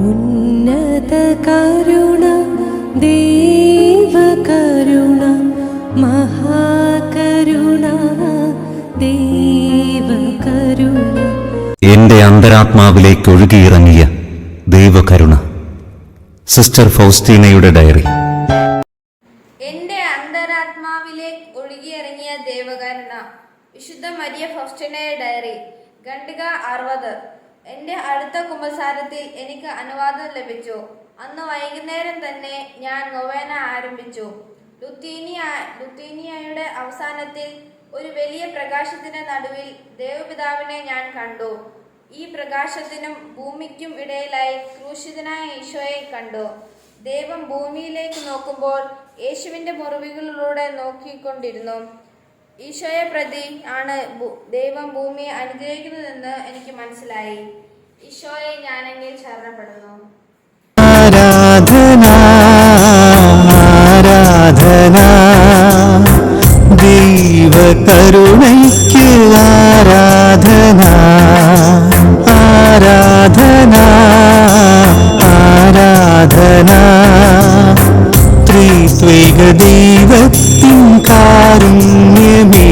ഉന്നത കരുണ ദേവകരുണ മഹാകരുണ ദേവകരുണ. എന്റെ അന്തരാത്മാവിലേക്ക് ഒഴുകിയിറങ്ങിയ ദൈവകരുണ. Sister ഫൗസ്റ്റീനയുടെ diary. എന്റെ അന്തരാത്മാവിലേക്ക് ഒഴുകിയിറങ്ങിയ ദൈവകരുണ. വിശുദ്ധ മരിയ ഫൗസ്റ്റീനയുടെ ഡയറി. ഖണ്ഡിക 60. എന്റെ അടുത്ത കുമ്പസാരത്തിൽ എനിക്ക് അനുവാദം ലഭിച്ചു. അന്ന് വൈകുന്നേരം തന്നെ ഞാൻ നൊവേന ആരംഭിച്ചു. ലുത്തീനിയയുടെ അവസാനത്തിൽ ഒരു വലിയ പ്രകാശത്തിന്റെ നടുവിൽ ദൈവപിതാവിനെ ഞാൻ കണ്ടു. ഈ പ്രകാശത്തിനും ഭൂമിക്കും ഇടയിലായി ക്രൂശിതനായ ഈശോയെ കണ്ടു. ദൈവം ഭൂമിയിലേക്ക് നോക്കുമ്പോൾ യേശുവിന്റെ മുറിവുകളിലൂടെ നോക്കിക്കൊണ്ടിരുന്നു. ഈശോയെ പ്രതി ആണ് ദൈവം ഭൂമിയെ അനുഗ്രഹിക്കുന്നതെന്ന് എനിക്ക് മനസ്സിലായി. ഈശോയെ ഞാൻ എന്നിൽ ശരണപ്പെടുന്നു. ആരാധന ആരാധന ദൈവകരുണയ്ക്ക് ആരാധന ആരാധന ആരാധന ത്രിത്വൈക ദൈവത്തിൻ കാരുണ്യമേ.